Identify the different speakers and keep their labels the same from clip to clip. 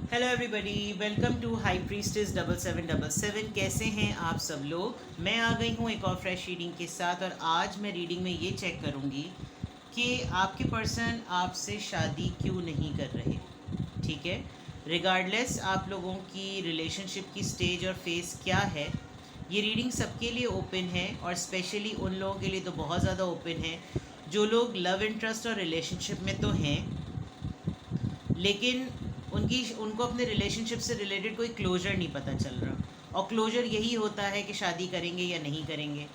Speaker 1: Hello everybody, welcome to high priestess 7777। कैसे हैं आप सब लोग। मैं आ गई हूँ एक और फ्रेश रीडिंग के साथ, और आज मैं रीडिंग में ये चेक करूँगी कि आपके पर्सन आपसे शादी क्यों नहीं कर रहे। ठीक है, रिगार्डलेस आप लोगों की रिलेशनशिप की स्टेज और फेस क्या है, ये रीडिंग सबके लिए ओपन है, और स्पेशली उन लोगों के लिए तो बहुत ज़्यादा ओपन है जो लोग लव इंटरेस्ट और रिलेशनशिप में तो हैं, लेकिन उनको अपने रिलेशनशिप से रिलेटेड कोई क्लोजर नहीं पता चल रहा। और क्लोजर यही होता है कि शादी करेंगे या नहीं करेंगे,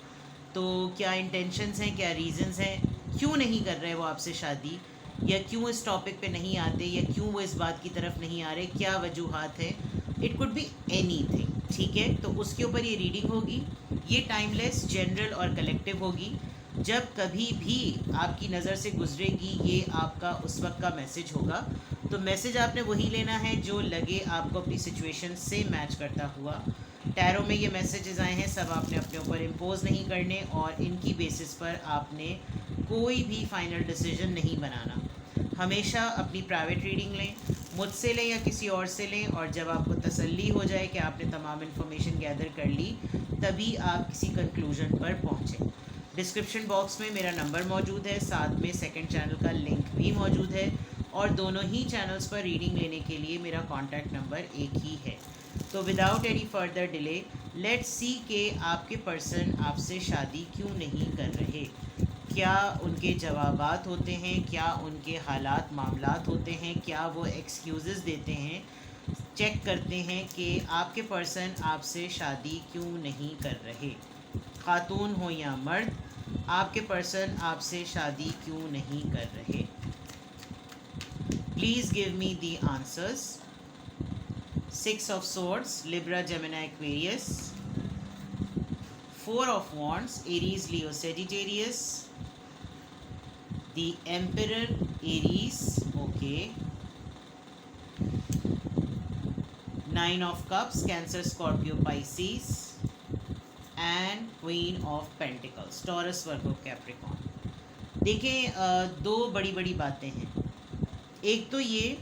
Speaker 1: तो क्या इंटेंशंस हैं, क्या रीजंस हैं, क्यों नहीं कर रहे वो आपसे शादी, या क्यों इस टॉपिक पे नहीं आते, या क्यों वो इस बात की तरफ नहीं आ रहे, क्या वजूहात है। It could be any thing. ठीक है, तो उसके ऊपर ये रीडिंग होगी। ये टाइमलेस, जनरल और कलेक्टिव होगी। जब कभी भी आपकी नज़र से गुजरेगी, ये आपका उस वक्त का मैसेज होगा। तो मैसेज आपने वही लेना है जो लगे आपको अपनी सिचुएशन से मैच करता हुआ। टैरो में ये मैसेजेस आए हैं, सब आपने अपने ऊपर इम्पोज नहीं करने, और इनकी बेसिस पर आपने कोई भी फाइनल डिसीजन नहीं बनाना। हमेशा अपनी प्राइवेट रीडिंग लें, मुझसे लें या किसी और से लें, और जब आपको तसल्ली हो जाए कि आपने तमाम इन्फॉर्मेशन गैदर कर ली, तभी आप किसी कंक्लूजन पर पहुँचें। डिस्क्रिप्शन बॉक्स में मेरा नंबर मौजूद है, साथ में सेकंड चैनल का लिंक भी मौजूद है, और दोनों ही चैनल्स पर रीडिंग लेने के लिए मेरा कॉन्टैक्ट नंबर एक ही है। तो without any further delay, let's see कि आपके पर्सन आपसे शादी क्यों नहीं कर रहे। क्या उनके जवाबात होते हैं, क्या उनके हालात मामलात होते हैं, क्या वो एक्सक्यूज़ेस देते हैं। चेक करते हैं कि आपके पर्सन आपसे शादी क्यों नहीं कर रहे। खातून हो या मर्द, आपके पर्सन आपसे शादी क्यों नहीं कर रहे। Please give me the answers. 6 of Swords, Libra, Gemini, Aquarius. 4 of Wands, Aries, Leo, Sagittarius. The Emperor, Aries, okay. 9 of Cups, Cancer, Scorpio, Pisces. And Queen of Pentacles, Taurus, Virgo, Capricorn. देखें, दो बड़ी बड़ी बातें हैं। एक तो ये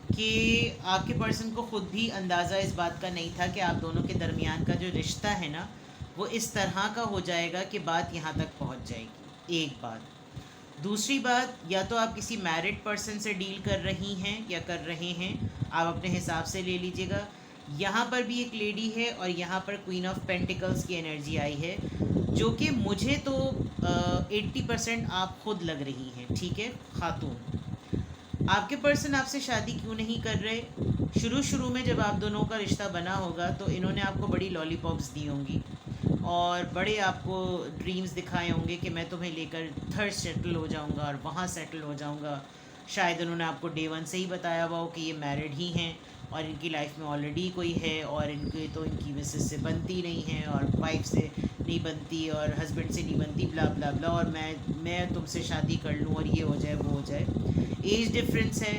Speaker 1: कि आपके पर्सन को ख़ुद भी अंदाज़ा इस बात का नहीं था कि आप दोनों के दरमियान का जो रिश्ता है ना, वो इस तरह का हो जाएगा कि बात यहाँ तक पहुँच जाएगी। एक बात। दूसरी बात, या तो आप किसी मैरिड पर्सन से डील कर रही हैं या कर रहे हैं, आप अपने हिसाब से ले लीजिएगा। यहाँ पर भी एक लेडी है, और यहाँ पर क्वीन ऑफ पेंटिकल्स की एनर्जी आई है, जो कि मुझे तो 80% आप खुद लग रही हैं। ठीक है, खातून। आपके पर्सन आपसे शादी क्यों नहीं कर रहे। शुरू में जब आप दोनों का रिश्ता बना होगा, तो इन्होंने आपको बड़ी लॉलीपॉप्स दी होंगी, और बड़े आपको ड्रीम्स दिखाए होंगे कि मैं तुम्हें लेकर थर्ड सेटल हो जाऊंगा और वहाँ सेटल हो जाऊंगा। शायद उन्होंने आपको डे वन से ही बताया हुआ हो कि ये मैरिड ही हैं, और इनकी लाइफ में ऑलरेडी कोई है, और इनके तो इनकी मिसेस से बनती नहीं है, और वाइफ से नहीं बनती, और हस्बैंड से नहीं बनती, ब्ला ब्ला ब्ला, और मैं तुमसे शादी कर लूँ और ये हो जाए वो हो जाए। एज डिफरेंस है,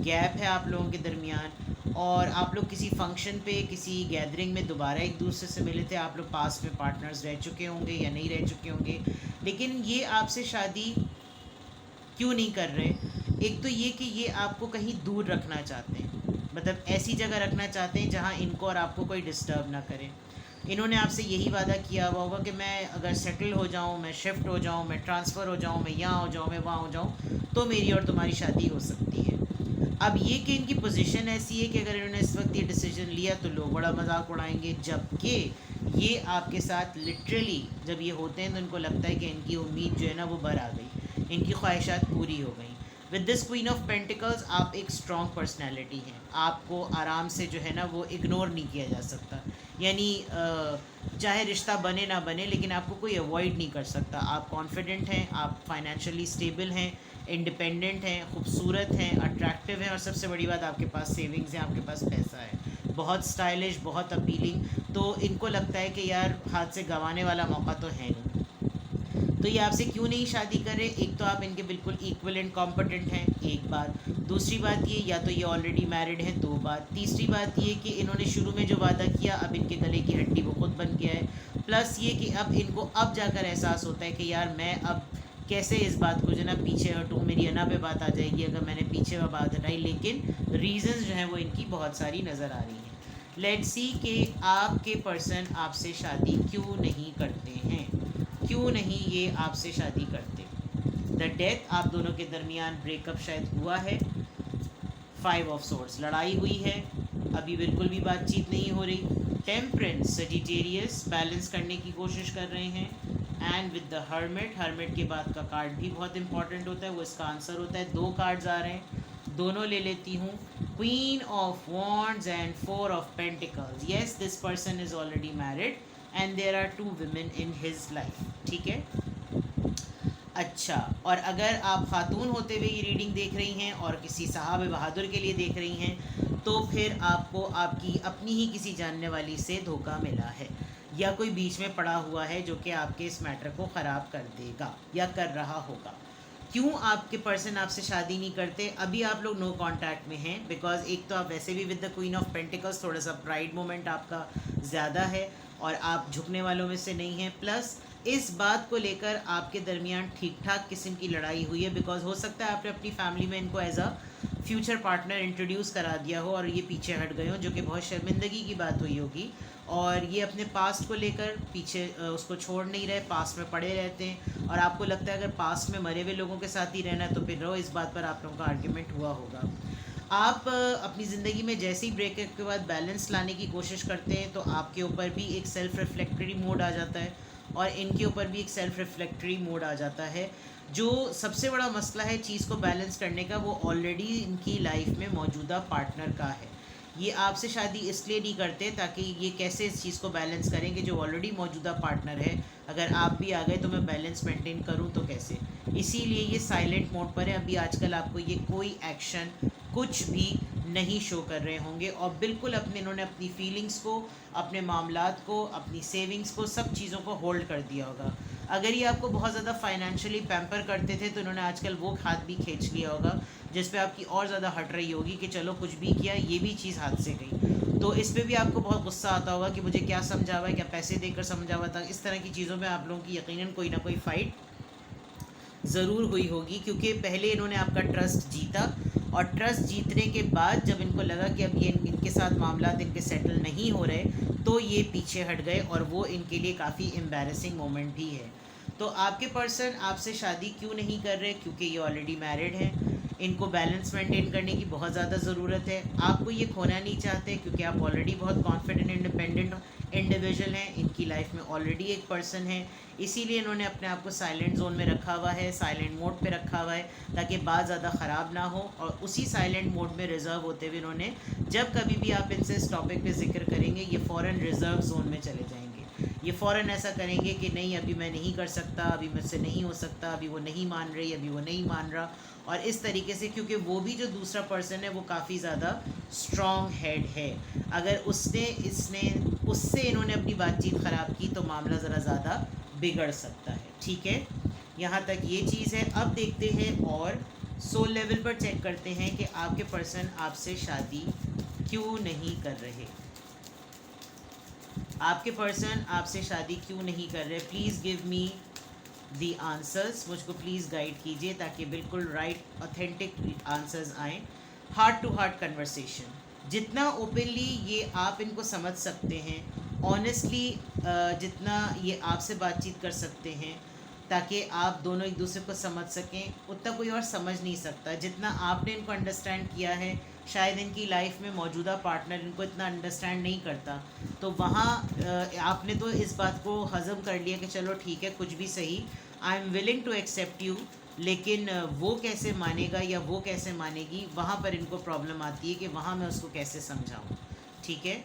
Speaker 1: गैप है आप लोगों के दरमियान, और आप लोग किसी फंक्शन पे, किसी गैदरिंग में दोबारा एक दूसरे से मिले थे। आप लोग पास में पार्टनर्स रह चुके होंगे या नहीं रह चुके होंगे, लेकिन ये आपसे शादी क्यों नहीं कर रहे। एक तो ये कि ये आपको कहीं दूर रखना चाहते हैं, मतलब ऐसी जगह रखना चाहते हैं जहाँ इनको और आपको कोई डिस्टर्ब ना करे। इन्होंने आपसे यही वादा किया हुआ होगा कि मैं अगर सेटल हो जाऊँ, मैं शिफ्ट हो जाऊँ, मैं ट्रांसफ़र हो जाऊँ, मैं यहाँ हो जाऊँ, मैं वहाँ हो जाऊँ, तो मेरी और तुम्हारी शादी हो सकती है। अब ये कि इनकी पोजीशन ऐसी है कि अगर इन्होंने इस वक्त ये डिसीजन लिया तो लोग बड़ा मजाक उड़ाएंगे, जबकि ये आपके साथ लिटरली जब ये होते हैं तो इनको लगता है कि इनकी उम्मीद जो है ना वो बर आ गई, इनकी ख्वाहिशात पूरी हो गई। With this queen of pentacles, आप एक स्ट्रॉन्ग पर्सनैलिटी हैं, आपको आराम से जो है ना वो इग्नोर नहीं किया जा सकता। यानी चाहे रिश्ता बने ना बने, लेकिन आपको कोई अवॉइड नहीं कर सकता। आप कॉन्फिडेंट हैं, आप फाइनेंशियली स्टेबल हैं, इंडिपेंडेंट हैं, खूबसूरत हैं, अट्रैक्टिव हैं, और सबसे बड़ी बात, आपके पास सेविंग्स हैं, आपके पास पैसा है, बहुत स्टाइलिश, बहुत अपीलिंग। तो इनको लगता है कि यार हाथ से गंवाने वाला मौका तो है नहीं, तो ये आपसे क्यों नहीं शादी करे। एक तो आप इनके बिल्कुल इक्वल एंड कॉम्पिटेंट हैं, एक बात। दूसरी बात ये, या तो ये ऑलरेडी मैरिड हैं, दो बात। तीसरी बात ये कि इन्होंने शुरू में जो वादा किया, अब इनके गले की हड्डी वो खुद बन गया है। प्लस ये कि अब इनको अब जाकर एहसास होता है कि यार मैं अब कैसे इस बात को जो है ना पीछे हटूँ, मेरी अना पे बात आ जाएगी अगर मैंने पीछे में बात हटाई, लेकिन रीजंस जो हैं वो इनकी बहुत सारी नज़र आ रही हैं। लेट्स सी कि आपके पर्सन आपसे शादी क्यों नहीं करते हैं, क्यों नहीं ये आपसे शादी करते। द डेथ, आप दोनों के दरमियान ब्रेकअप शायद हुआ है। 5 ऑफ सोर्ड्स, लड़ाई हुई है, अभी बिल्कुल भी बातचीत नहीं हो रही। टेम्परेंस, सजिटेरियस, बैलेंस करने की कोशिश कर रहे हैं। And with the hermit, hermit के बाद का कार्ड भी बहुत इंपॉर्टेंट होता है, वो इसका आंसर होता है। 2 कार्ड्स आ रहे हैं, दोनों ले लेती हूँ। Queen of wands and 4 of pentacles. Yes, this person is already married and there are 2 women in his life. ठीक है, अच्छा, और अगर आप खातून होते हुए ये रीडिंग देख रही हैं और किसी साहब बहादुर के लिए देख रही हैं, तो फिर आपको आपकी अपनी ही किसी जानने वाली से धोखा मिला है, या कोई बीच में पड़ा हुआ है जो कि आपके इस मैटर को ख़राब कर देगा या कर रहा होगा। क्यों आपके पर्सन आपसे शादी नहीं करते? अभी आप लोग नो कांटेक्ट में हैं, बिकॉज एक तो आप वैसे भी with the queen of pentacles थोड़ा सा प्राइड मोमेंट आपका ज़्यादा है और आप झुकने वालों में से नहीं हैं। प्लस इस बात को लेकर आपके दरमियान ठीक ठाक किस्म की लड़ाई हुई है, बिकॉज हो सकता है आपने अपनी फैमिली में इनको as a future partner introduce करा दिया हो और ये पीछे हट गए हो, जो कि बहुत शर्मिंदगी की बात हुई होगी। और ये अपने पास्ट को लेकर पीछे उसको छोड़ नहीं रहे, पास्ट में पड़े रहते हैं। और आपको लगता है अगर पास्ट में मरे हुए लोगों के साथ ही रहना है तो फिर रहो, इस बात पर आप लोगों का आर्ग्यूमेंट हुआ होगा। आप अपनी ज़िंदगी में जैसे ही ब्रेकअप के बाद बैलेंस लाने की कोशिश करते हैं तो आपके ऊपर भी एक सेल्फ रिफ्लेक्टरी मोड आ जाता है और इनके ऊपर भी एक सेल्फ रिफ्लेक्टरी मोड आ जाता है। जो सबसे बड़ा मसला है चीज़ को बैलेंस करने का, वो ऑलरेडी इनकी लाइफ में मौजूदा पार्टनर का है। ये आपसे शादी इसलिए नहीं करते ताकि ये कैसे इस चीज़ को बैलेंस करेंगे जो ऑलरेडी मौजूदा पार्टनर है। अगर आप भी आ गए तो मैं बैलेंस मेंटेन करूं तो कैसे, इसीलिए ये साइलेंट मोड पर है। अभी आजकल आपको ये कोई एक्शन कुछ भी नहीं शो कर रहे होंगे और बिल्कुल इन्होंने अपनी फीलिंग्स को, अपने मामलात को, अपनी सेविंग्स को, सब चीज़ों को होल्ड कर दिया होगा। अगर ये आपको बहुत ज़्यादा फाइनेंशियली पैम्पर करते थे तो इन्होंने आजकल वो हाथ भी खींच लिया होगा जिस पे आपकी और ज़्यादा हट रही होगी कि चलो कुछ भी किया, ये भी चीज़ हाथ से गई। तो इस पर भी आपको बहुत गुस्सा आता होगा कि मुझे क्या समझा हुआ है, क्या पैसे देकर समझा हुआ था। इस तरह की चीज़ों में आप लोगों की यकीनन कोई ना कोई फ़ाइट ज़रूर हुई होगी, क्योंकि पहले इन्होंने आपका ट्रस्ट जीता और ट्रस्ट जीतने के बाद जब इनको लगा कि अब ये इनके साथ मामला इनके सेटल नहीं हो रहे तो ये पीछे हट गए और वो इनके लिए काफ़ी एम्बैरेसिंग मोमेंट भी है। तो आपके पर्सन आपसे शादी क्यों नहीं कर रहे? क्योंकि ये ऑलरेडी मैरिड हैं। इनको बैलेंस मेंटेन करने की बहुत ज़्यादा ज़रूरत है। आपको ये खोना नहीं चाहते क्योंकि आप ऑलरेडी बहुत कॉन्फिडेंट इंडिपेंडेंट इंडिविजुअल हैं। इनकी लाइफ में ऑलरेडी एक पर्सन है, इसीलिए इन्होंने अपने आप को साइलेंट जोन में रखा हुआ है, साइलेंट मोड पे रखा हुआ है ताकि बात ज़्यादा ख़राब ना हो। और उसी साइलेंट मोड में रिज़र्व होते हुए इन्होंने, जब कभी भी आप इनसे इस टॉपिक पे जिक्र करेंगे, ये फ़ौरन रिज़र्व जोन में चले जाएंगे। ये फ़ौरन ऐसा करेंगे कि नहीं अभी मैं नहीं कर सकता, अभी मुझसे नहीं हो सकता, अभी वो नहीं मान रही, अभी वो नहीं मान रहा। और इस तरीके से, क्योंकि वो भी जो दूसरा पर्सन है वो काफ़ी ज़्यादा स्ट्रॉन्ग हेड है, अगर उससे इन्होंने अपनी बातचीत ख़राब की तो मामला ज़रा ज़्यादा बिगड़ सकता है। ठीक है, यहाँ तक ये चीज़ है। अब देखते हैं और सोल लेवल पर चेक करते हैं कि आपके पर्सन आपसे शादी क्यों नहीं कर रहे। आपके पर्सन आपसे शादी क्यों नहीं कर रहे? Please give me the answers, मुझको प्लीज़ गाइड कीजिए ताकि बिल्कुल राइट ऑथेंटिक आंसर्स आएँ। हार्ट टू हार्ट कन्वर्सेशन, जितना ओपनली ये आप इनको समझ सकते हैं, ऑनेस्टली जितना ये आपसे बातचीत कर सकते हैं ताकि आप दोनों एक दूसरे को समझ सकें, उतना कोई और समझ नहीं सकता। जितना आपने इनको अंडरस्टैंड किया है, शायद इनकी लाइफ में मौजूदा पार्टनर इनको इतना अंडरस्टैंड नहीं करता। तो वहाँ आपने तो इस बात को हज़म कर लिया कि चलो ठीक है, कुछ भी सही, I am willing to accept you, लेकिन वो कैसे मानेगा या वो कैसे मानेगी, वहाँ पर इनको प्रॉब्लम आती है कि वहाँ मैं उसको कैसे समझाऊँ। ठीक है,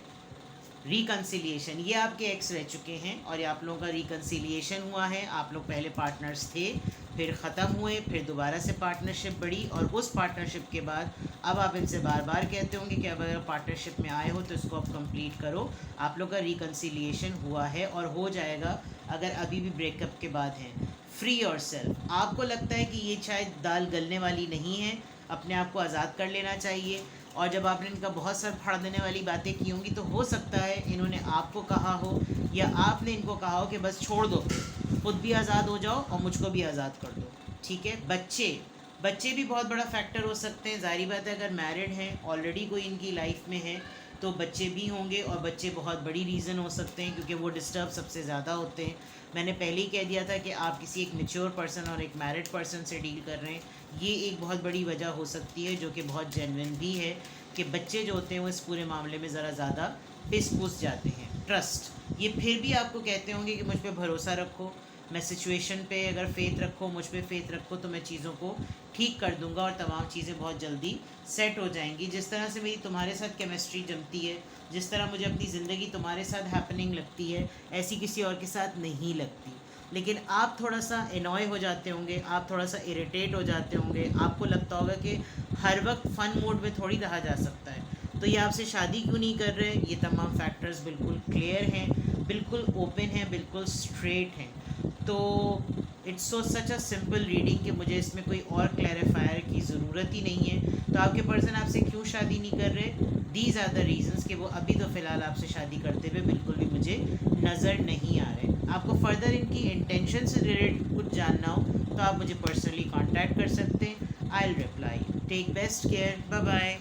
Speaker 1: रिकन्सिलिएशन, ये आपके एक्स रह चुके हैं और ये आप लोगों का रिकन्सिलिएशन हुआ है। आप लोग पहले पार्टनर्स थे, फिर ख़त्म हुए, फिर दोबारा से पार्टनरशिप बढ़ी और उस पार्टनरशिप के बाद अब आप इनसे बार बार कहते होंगे कि अब अगर पार्टनरशिप में आए हो तो इसको अब कंप्लीट करो। आप लोग का रिकन्सिलिएशन हुआ है और हो जाएगा अगर अभी भी ब्रेकअप के बाद हैं। फ्री योर सेल्फ, आपको लगता है कि ये शायद दाल गलने वाली नहीं है, अपने आप को आज़ाद कर लेना चाहिए। और जब आपने इनका बहुत सर फाड़ देने वाली बातें की होंगी तो हो सकता है इन्होंने आपको कहा हो या आपने इनको कहा हो कि बस छोड़ दो, खुद भी आज़ाद हो जाओ और मुझको भी आज़ाद कर दो। ठीक है। बच्चे बच्चे भी बहुत बड़ा फैक्टर हो सकते हैं। ज़ाहिर बात है अगर मैरिड हैं, ऑलरेडी कोई इनकी लाइफ में है, तो बच्चे भी होंगे, और बच्चे बहुत बड़ी रीज़न हो सकते हैं क्योंकि वो डिस्टर्ब सबसे ज़्यादा होते हैं। मैंने पहले ही कह दिया था कि आप किसी एक मैच्योर पर्सन और एक मैरिड पर्सन से डील कर रहे हैं, ये एक बहुत बड़ी वजह हो सकती है, जो कि बहुत जेन्युइन भी है, कि बच्चे जो होते हैं वो इस पूरे मामले में ज़रा ज़्यादा पिस पुस जाते हैं। ट्रस्ट, ये फिर भी आपको कहते होंगे कि मुझ पर भरोसा रखो, मैं सिचुएशन पे अगर फ़ेथ रखो, मुझ पे फ़ेथ रखो, तो मैं चीज़ों को ठीक कर दूंगा और तमाम चीज़ें बहुत जल्दी सेट हो जाएंगी। जिस तरह से मेरी तुम्हारे साथ केमिस्ट्री जमती है, जिस तरह मुझे अपनी ज़िंदगी तुम्हारे साथ हैपनिंग लगती है, ऐसी किसी और के साथ नहीं लगती। लेकिन आप थोड़ा सा एनॉय हो जाते होंगे, आप थोड़ा सा इरिटेट हो जाते होंगे, आपको लगता होगा कि हर वक्त फ़न मोड में थोड़ी रहा जा सकता है, तो ये आपसे शादी क्यों नहीं कर रहे। ये तमाम फैक्टर्स बिल्कुल क्लियर हैं, बिल्कुल ओपन हैं, बिल्कुल स्ट्रेट हैं। तो it's so such a simple reading कि मुझे इसमें कोई और क्लैरिफायर की ज़रूरत ही नहीं है। तो आपके पर्सन आपसे क्यों शादी नहीं कर रहे, दीज आर द रीजंस कि वो अभी तो फ़िलहाल आपसे शादी करते हुए बिल्कुल भी मुझे नज़र नहीं आ रहे। आपको फर्दर इनकी इंटेंशन से रिलेटेड कुछ जानना हो तो आप मुझे पर्सनली कांटेक्ट कर सकते हैं। I will reply. Take best care, bye bye.